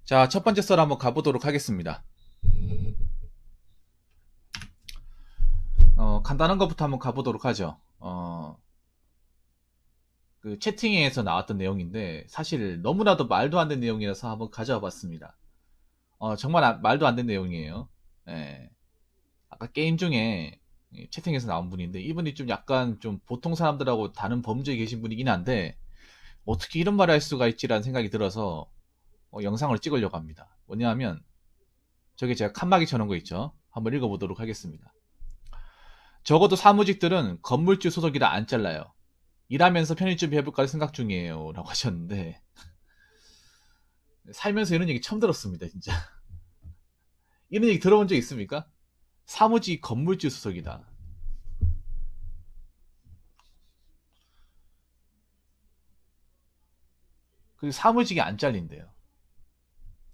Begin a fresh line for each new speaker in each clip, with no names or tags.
자, 첫 번째 썰 한번 가보도록 하겠습니다. 간단한 것부터 한번 가보도록 하죠. 그 채팅에서 나왔던 내용인데 사실 너무나도 말도 안 되는 내용이라서 한번 가져와 봤습니다. 정말 말도 안 되는 내용이에요. 예. 아까 게임 중에 채팅에서 나온 분인데 이분이 좀 약간 좀 보통 사람들하고 다른 범주에 계신 분이긴 한데 어떻게 이런 말을 할 수가 있지라는 생각이 들어서 영상을 찍으려고 합니다. 뭐냐면 저기 제가 칸막이 쳐놓은 거 있죠. 한번 읽어보도록 하겠습니다. 적어도 사무직들은 건물주 소속이라 안 잘라요. 일하면서 편의점 해볼까 생각 중이에요. 라고 하셨는데, 살면서 이런 얘기 처음 들었습니다, 진짜. 이런 얘기 들어본 적 있습니까? 사무직 건물주 소속이다. 그 사무직이 안 잘린대요.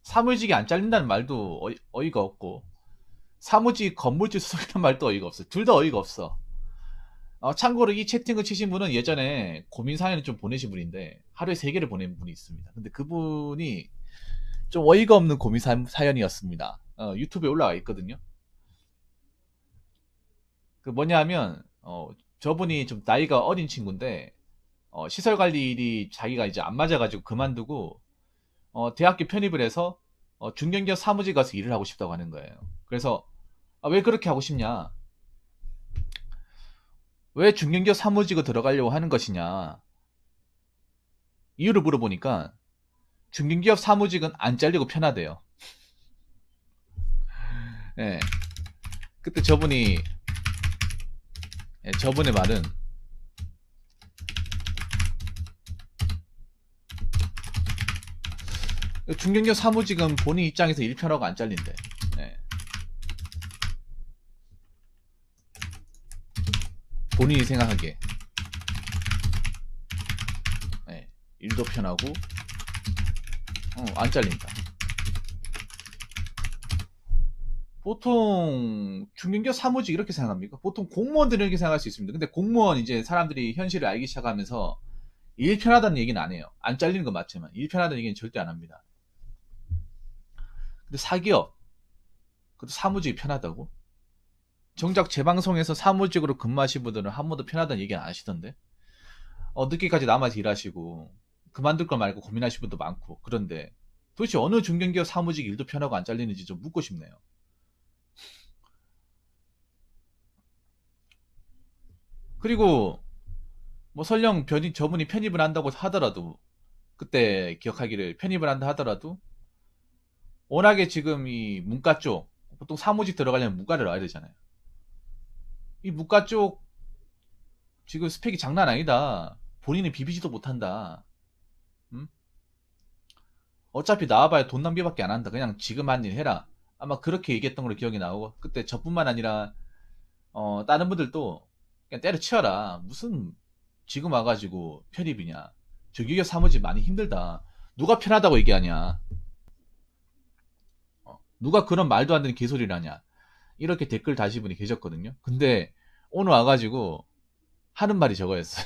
사무직이 안 잘린다는 말도 어이가 없고, 사무직 건물주 소속이라는 말도 어이가 없어. 둘 다 어이가 없어. 참고로 이 채팅을 치신 분은 예전에 고민 사연을 좀 보내신 분인데, 하루에 3개를 보낸 분이 있습니다. 근데 그분이 좀 어이가 없는 고민 사연이었습니다. 유튜브에 올라와 있거든요. 그 뭐냐면 저분이 좀 나이가 어린 친구인데 시설 관리 일이 자기가 이제 안 맞아가지고 그만두고 대학교 편입을 해서 중견기업 사무직 가서 일을 하고 싶다고 하는 거예요. 그래서 왜 그렇게 하고 싶냐? 왜 중견기업 사무직을 들어가려고 하는 것이냐? 이유를 물어보니까 중견기업 사무직은 안 잘리고 편하대요. 예. 그때 저분의 말은 중견기업 사무직은 본인 입장에서 일 편하고 안 잘린대. 예. 본인이 생각하기에 예. 일도 편하고 안 잘린다. 보통 중견기업 사무직 이렇게 생각합니까? 보통 공무원들은 이렇게 생각할 수 있습니다. 근데 공무원 이제 사람들이 현실을 알기 시작하면서 일 편하다는 얘기는 안 해요. 안 잘리는 건 맞지만 일 편하다는 얘기는 절대 안 합니다. 근데 사기업 그것도 사무직이 편하다고? 정작 제 방송에서 사무직으로 근무하신 분들은 한 번도 편하다는 얘기는 안 하시던데 늦게까지 남아서 일하시고 그만둘 걸 말고 고민하시는 분도 많고 그런데 도대체 어느 중견기업 사무직 일도 편하고 안 잘리는지 좀 묻고 싶네요. 그리고 뭐 설령 저분이 편입을 한다고 하더라도 그때 기억하기를 편입을 한다 하더라도 워낙에 지금 이 문과 쪽 보통 사무직 들어가려면 문과를 나와야 되잖아요. 이 문과 쪽 지금 스펙이 장난 아니다. 본인은 비비지도 못한다. 음? 어차피 나와봐야 돈 낭비밖에 안 한다. 그냥 지금 한 일 해라. 아마 그렇게 얘기했던 걸로 기억이 나오고 그때 저뿐만 아니라 다른 분들도 그냥 때려치워라. 무슨 지금 와가지고 편입이냐. 저기가 사무직 많이 힘들다. 누가 편하다고 얘기하냐. 누가 그런 말도 안 되는 개소리를 하냐. 이렇게 댓글 다신 분이 계셨거든요. 근데 오늘 와가지고 하는 말이 저거였어요.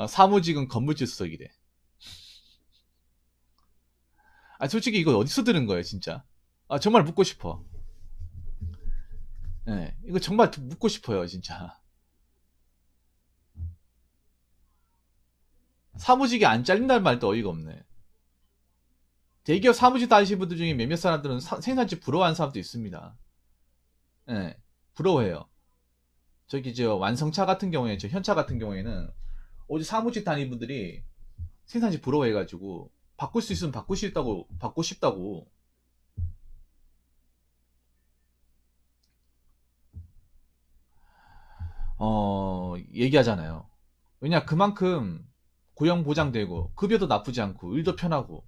사무직은 건물주 수석이래. 솔직히 이거 어디서 들은 거예요, 진짜? 정말 묻고 싶어. 네, 이거 정말 묻고 싶어요, 진짜. 사무직이 안 잘린다는 말도 어이가 없네. 대기업 사무직 다니시는 분들 중에 몇몇 사람들은 생산직 부러워하는 사람도 있습니다. 네, 부러워해요. 저기 저 완성차 같은 경우에, 저 현차 같은 경우에는 오직 사무직 다니는 분들이 생산직 부러워해가지고 바꿀 수 있으면 받고 싶다고 얘기하잖아요. 왜냐 그만큼 고용 보장되고 급여도 나쁘지 않고 일도 편하고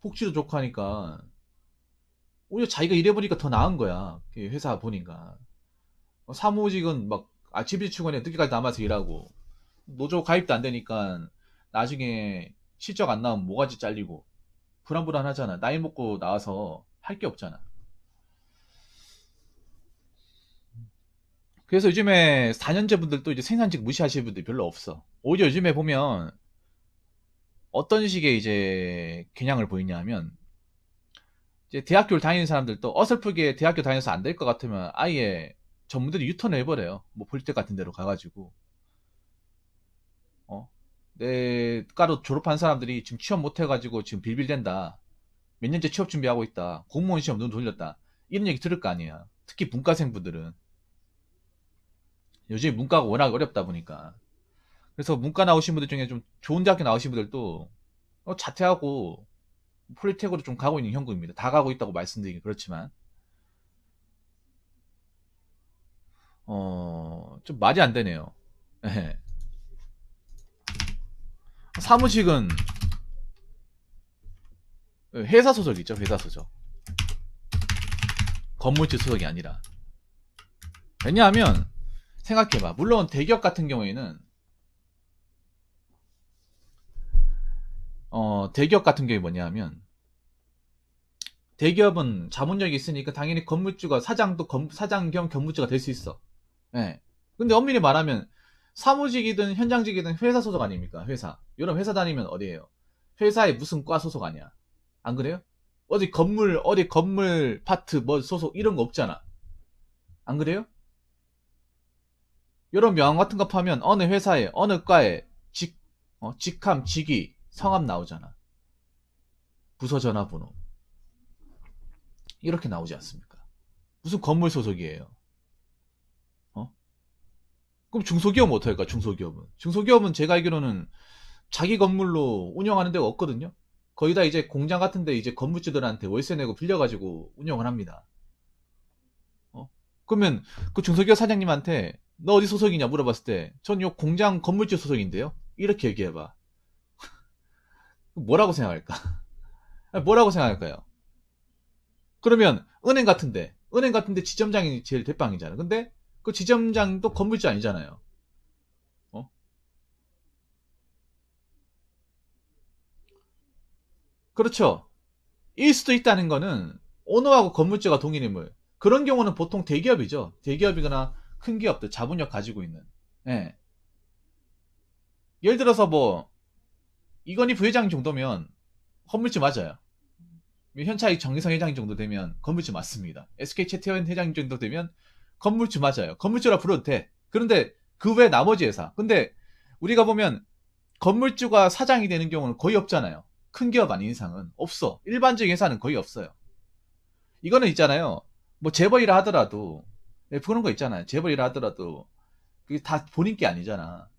복지도 좋고 하니까 오히려 자기가 일해보니까 더 나은 거야. 그 회사 보니까 사무직은 막 아침 일찍 출근해 늦게까지 남아서 일하고 노조 가입도 안 되니까 나중에 실적 안 나오면 뭐가지 잘리고 불안불안하잖아. 나이 먹고 나와서 할 게 없잖아. 그래서 요즘에 4년제 분들도 이제 생산직 무시하시는 분들이 별로 없어. 오히려 요즘에 보면 어떤 식의 이제 겨냥을 보이냐 하면, 이제 대학교를 다니는 사람들도 어설프게 대학교 다녀서 안 될 것 같으면 아예 전문대로 유턴을 해버려요. 뭐 폴텍 같은 데로 가가지고. 어? 내 과로 졸업한 사람들이 지금 취업 못 해가지고 지금 빌빌댄다. 몇 년째 취업 준비하고 있다. 공무원 시험 눈 돌렸다. 이런 얘기 들을 거 아니야. 특히 문과생분들은. 요즘 문과가 워낙 어렵다 보니까. 그래서 문과 나오신 분들 중에 좀 좋은 대학교 나오신 분들도 자퇴하고 폴리텍으로 좀 가고 있는 형국입니다. 다 가고 있다고 말씀드리긴 그렇지만 좀 말이 안 되네요. 예. 사무직은 회사 소속이죠. 회사 소속. 건물주 소속이 아니라. 왜냐하면 생각해봐. 물론 대기업 같은 경우에는 대기업 같은 경우에 뭐냐면 대기업은 자본력이 있으니까 당연히 건물주가 사장 겸 건물주가 될 수 있어. 예. 근데 엄밀히 말하면 사무직이든 현장직이든 회사 소속 아닙니까? 회사. 여러분 회사 다니면 어디에요? 회사에 무슨 과 소속 아니야? 안 그래요? 어디 건물 파트 뭐 소속 이런 거 없잖아. 안 그래요? 여러분 명함 같은 거 파면 어느 회사에 어느 과에 직함, 직위, 성함 나오잖아. 부서 전화번호 이렇게 나오지 않습니까? 무슨 건물 소속이에요? 어? 그럼 중소기업은 어떡할까? 중소기업은 제가 알기로는 자기 건물로 운영하는 데가 없거든요. 거의 다 이제 공장 같은데 이제 건물주들한테 월세 내고 빌려가지고 운영을 합니다. 어? 그러면 그 중소기업 사장님한테 너 어디 소속이냐 물어봤을 때 전 요 공장 건물주 소속인데요. 이렇게 얘기해봐. 뭐라고 생각할까? 뭐라고 생각할까요? 그러면 은행 같은데 지점장이 제일 대빵이잖아. 근데 그 지점장도 건물주 아니잖아요. 어? 그렇죠. 일 수도 있다는 거는 오너하고 건물주가 동일인물. 그런 경우는 보통 대기업이죠. 대기업이거나 큰 기업들 자본력 가지고 있는. 예. 예를 들어서 뭐 이건희 부회장 정도면 건물주 맞아요. 현차익 정의성 회장 정도 되면 건물주 맞습니다. SK 최태원 회장 정도 되면 건물주 맞아요. 건물주라 불러도 돼. 그런데 그 외 나머지 회사. 근데 우리가 보면 건물주가 사장이 되는 경우는 거의 없잖아요. 큰 기업 아닌 이상은 없어. 일반적인 회사는 거의 없어요. 이거는 있잖아요. 뭐 재벌이라 하더라도 그런 거 있잖아요. 재벌이라 하더라도 그게 다 본인 게 아니잖아.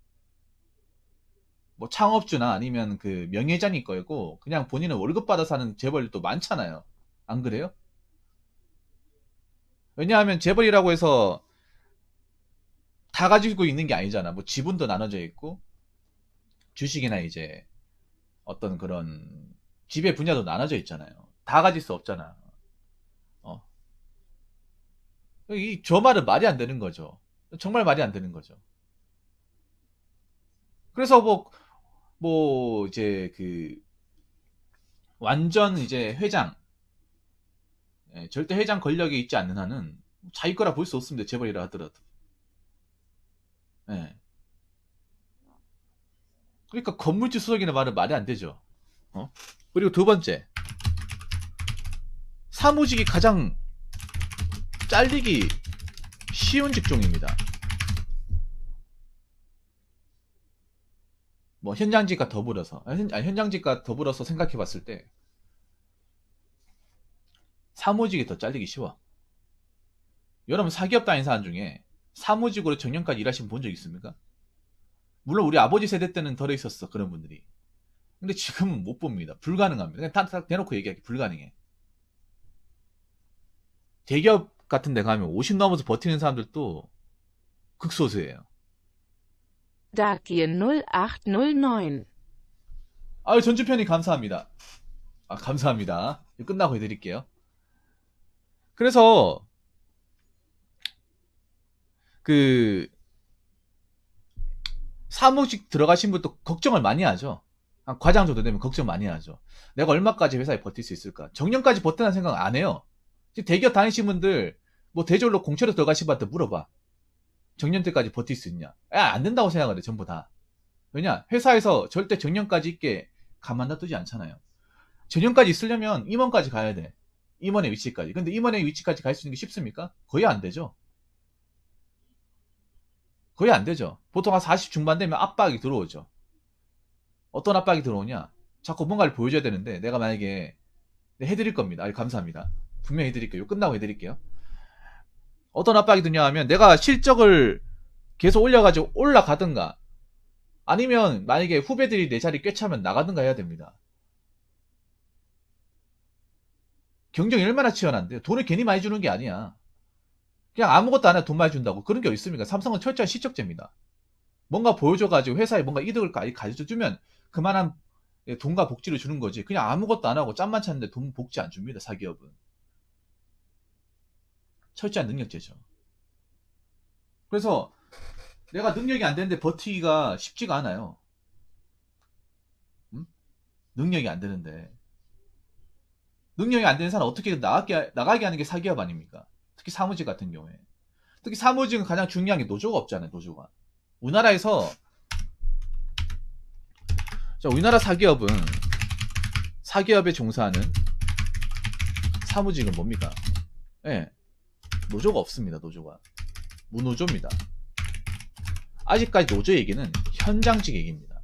뭐 창업주나 아니면 그 명예회장이 거고 그냥 본인은 월급 받아 사는 재벌도 많잖아요. 안 그래요? 왜냐하면 재벌이라고 해서 다 가지고 있는 게 아니잖아. 뭐 지분도 나눠져 있고 주식이나 이제 어떤 그런 지배 분야도 나눠져 있잖아요. 다 가질 수 없잖아. 어. 저 말은 말이 안 되는 거죠. 정말 말이 안 되는 거죠. 그래서 이제 완전 이제 회장, 절대 회장 권력이 있지 않는 한은 자기 거라 볼 수 없습니다. 재벌이라 하더라도. 예. 그러니까 건물주 수석이라는 말은 말이 안 되죠. 어? 그리고 두 번째, 사무직이 가장 잘리기 쉬운 직종입니다. 뭐 현장직과 더불어서 현장직과 더불어서 생각해 봤을 때 사무직이 더 잘리기 쉬워. 여러분 사기업 다닌 사람 중에 사무직으로 정년까지 일하신 분 본 적 있습니까? 물론 우리 아버지 세대 때는 덜어 있었어 그런 분들이. 근데 지금은 못 봅니다. 불가능합니다. 그냥 다 대놓고 얘기하기 불가능해. 대기업 같은 데 가면 50 넘어서 버티는 사람들도 극소수예요.
Darkie 0809.
아유 전주편이 감사합니다. 아 감사합니다. 이거 끝나고 해드릴게요. 그래서 그 사무직 들어가신 분도 걱정을 많이 하죠. 한 과장 정도 되면 걱정 많이 하죠. 내가 얼마까지 회사에 버틸 수 있을까? 정년까지 버티는 생각 안 해요. 지금 대기업 다니신 분들 뭐 대졸로 공채로 들어가신 분한테 물어봐. 정년 때까지 버틸 수 있냐? 안 된다고 생각을 해 전부 다. 왜냐? 회사에서 절대 정년까지 있게 가만 놔두지 않잖아요. 전형까지 쓰려면 임원까지 가야 돼. 임원의 위치까지. 근데 임원의 위치까지 갈 수 있는 게 쉽습니까? 거의 안 되죠. 거의 안 되죠. 보통 한 40 중반 되면 압박이 들어오죠. 어떤 압박이 들어오냐? 자꾸 뭔가를 보여줘야 되는데 내가 만약에 해드릴 겁니다. 감사합니다. 분명히 해드릴게요. 끝나고 해드릴게요. 어떤 압박이 드냐 하면 내가 실적을 계속 올려가지고 올라가든가 아니면 만약에 후배들이 내 자리 꿰차면 나가든가 해야 됩니다. 경쟁이 얼마나 치열한데 돈을 괜히 많이 주는 게 아니야. 그냥 아무것도 안 해도 돈 많이 준다고 그런 게 어디 있습니까? 삼성은 철저한 실적제입니다. 뭔가 보여줘가지고 회사에 뭔가 이득을 가져주면 그만한 돈과 복지를 주는 거지. 그냥 아무것도 안 하고 짬만 찾는데 돈 복지 안 줍니다. 사기업은. 철저한 능력제죠. 그래서 내가 능력이 안 되는데 버티기가 쉽지가 않아요. 응? 능력이 안 되는데. 능력이 안 되는 사람 어떻게 나가게 하는 게 사기업 아닙니까? 특히 사무직 같은 경우에. 특히 사무직은 가장 중요한 게 노조가 없잖아요. 노조가. 우리나라에서 우리나라 사기업에 종사하는 사무직은 뭡니까? 예. 노조가 없습니다. 노조가. 무노조입니다. 아직까지 노조 얘기는 현장직 얘기입니다.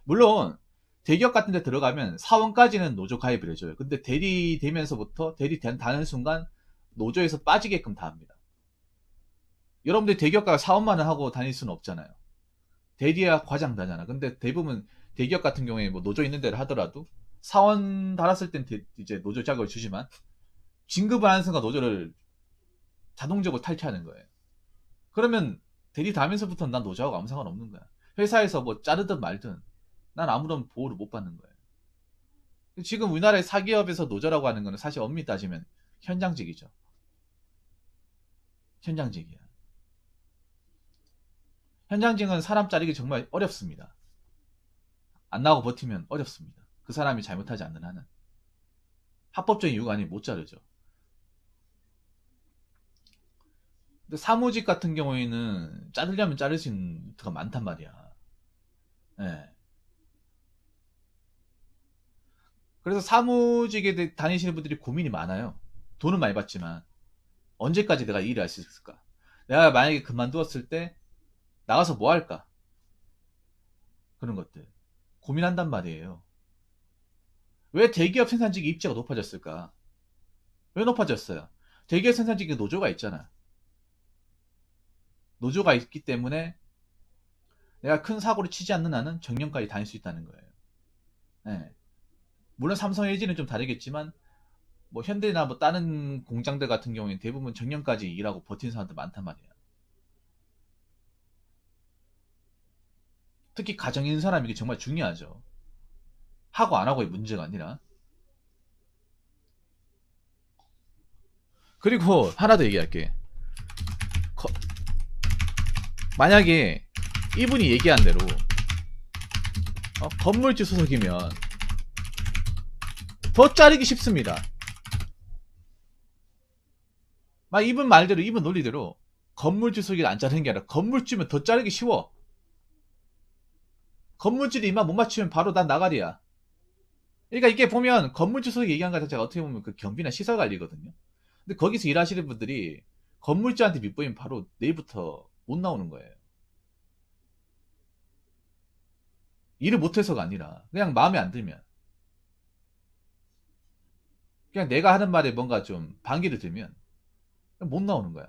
물론 대기업 같은 데 들어가면 사원까지는 노조 가입을 해줘요. 근데 대리 되면서부터 대리 다는 순간 노조에서 빠지게끔 다 합니다. 여러분들 대기업 가서 사원만 하고 다닐 수는 없잖아요. 대리야 과장 다잖아. 근데 대부분 대기업 같은 경우에 뭐 노조 있는 데를 하더라도 사원 달았을 땐 이제 노조 자격을 주지만 진급을 하는 순간 노조를 자동적으로 탈퇴하는 거예요. 그러면 대리 다면서부터는 난 노조하고 아무 상관없는 거야. 회사에서 뭐 자르든 말든 난 아무런 보호를 못 받는 거예요. 지금 우리나라의 사기업에서 노조라고 하는 거는 사실 엄밀히 따지면 현장직이죠. 현장직이야. 현장직은 사람 자르기 정말 어렵습니다. 안 나오고 버티면 어렵습니다. 그 사람이 잘못하지 않는 한은. 합법적인 이유가 아니면 못 자르죠. 근데 사무직 같은 경우에는 자르려면 자를 수 있는 데가 많단 말이야. 예. 그래서 사무직에 다니시는 분들이 고민이 많아요. 돈은 많이 받지만 언제까지 내가 이 일을 할 수 있을까? 내가 만약에 그만두었을 때 나가서 뭐 할까? 그런 것들 고민한단 말이에요. 왜 대기업 생산직의 입지가 높아졌을까? 왜 높아졌어요? 대기업 생산직에 노조가 있잖아. 노조가 있기 때문에 내가 큰 사고를 치지 않는 한은 정년까지 다닐 수 있다는 거예요. 네. 물론 삼성 LG는 좀 다르겠지만 뭐 현대나 뭐 다른 공장들 같은 경우에는 대부분 정년까지 일하고 버틴 사람들 많단 말이야. 특히 가정에 있는 사람이 이게 정말 중요하죠. 하고 안 하고의 문제가 아니라. 그리고 하나 더 얘기할게. 만약에 이분이 얘기한 대로 건물주 소속이면 더 자르기 쉽습니다. 막 이분 말대로 이분 논리대로 건물주 소속이 안 자르는 게 아니라 건물주면 더 자르기 쉬워. 건물주들이 이만 못 맞추면 바로 난 나가리야. 그러니까 이게 보면 건물주 소속 얘기한 것 자체가 어떻게 보면 그 경비나 시설 관리거든요. 근데 거기서 일하시는 분들이 건물주한테 밑보이면 바로 내일부터 못 나오는 거예요. 일을 못해서가 아니라 그냥 마음에 안 들면 그냥 내가 하는 말에 뭔가 좀 반기를 들면 못 나오는 거야.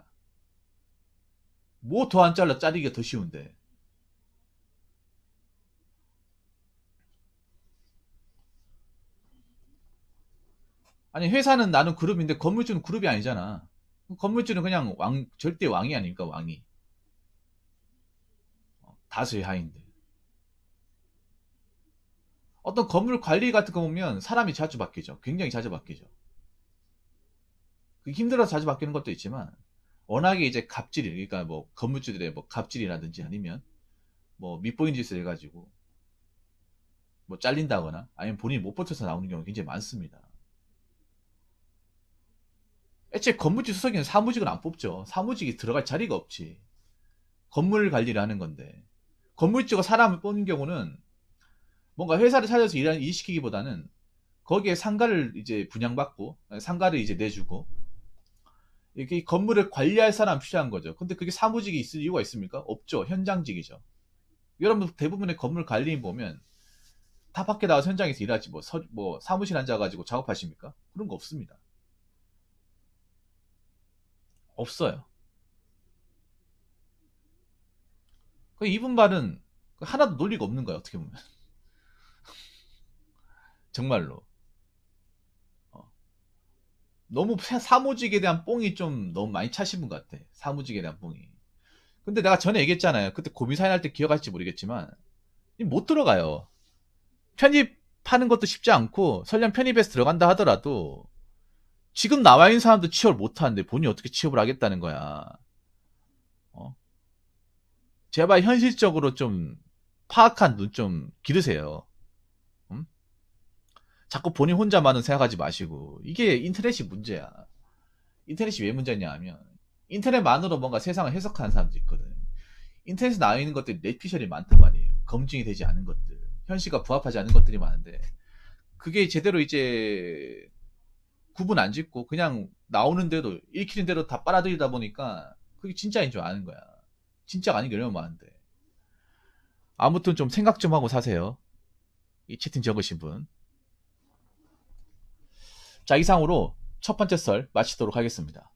뭐 더 안 잘라 자르기가 더 쉬운데. 아니 회사는 나는 그룹인데 건물주는 그룹이 아니잖아. 건물주는 그냥 절대 왕이 아닙니까 왕이. 다수의 하인들. 어떤 건물 관리 같은 거 보면 사람이 자주 바뀌죠. 굉장히 자주 바뀌죠. 힘들어서 자주 바뀌는 것도 있지만 워낙에 이제 갑질이 그러니까 뭐 건물주들의 뭐 갑질이라든지 아니면 뭐 밑보인 짓을 해가지고 뭐 잘린다거나 아니면 본인이 못 버텨서 나오는 경우가 굉장히 많습니다. 애초에 건물주 수석에는 사무직을 안 뽑죠. 사무직이 들어갈 자리가 없지. 건물 관리를 하는 건데 건물주가 사람을 뽑는 경우는 뭔가 회사를 찾아서 일시키기보다는 거기에 상가를 이제 분양받고 상가를 이제 내주고 이렇게 건물을 관리할 사람 필요한 거죠. 근데 그게 사무직이 있을 이유가 있습니까? 없죠. 현장직이죠. 여러분 대부분의 건물 관리인 보면 다 밖에 나가서 현장에서 일하지 뭐 사무실 앉아가지고 작업하십니까? 그런 거 없습니다. 없어요. 이분 말은 하나도 논리가 없는 거야 어떻게 보면. 정말로. 어. 너무 사무직에 대한 뽕이 좀 너무 많이 차신 분 같아. 사무직에 대한 뽕이. 근데 내가 전에 얘기했잖아요. 그때 고민사연 할 때 기억할지 모르겠지만 못 들어가요. 편입하는 것도 쉽지 않고 설령 편입해서 들어간다 하더라도 지금 나와 있는 사람도 취업을 못 하는데 본인이 어떻게 취업을 하겠다는 거야. 어? 제발 현실적으로 좀 파악한 눈 좀 기르세요. 음? 자꾸 본인 혼자만은 생각하지 마시고 이게 인터넷이 문제야. 인터넷이 왜 문제냐 하면 인터넷만으로 뭔가 세상을 해석하는 사람도 있거든. 인터넷에 나와 있는 것들이 뇌피셜이 많단 말이에요. 검증이 되지 않은 것들, 현실과 부합하지 않은 것들이 많은데 그게 제대로 이제 구분 안 짓고 그냥 나오는 대로 읽히는 대로 다 빨아들이다 보니까 그게 진짜인 줄 아는 거야. 진짜가 아닌 게 얼마나 많은데. 아무튼 좀 생각 좀 하고 사세요. 이 채팅 적으신 분. 자, 이상으로 첫 번째 썰 마치도록 하겠습니다.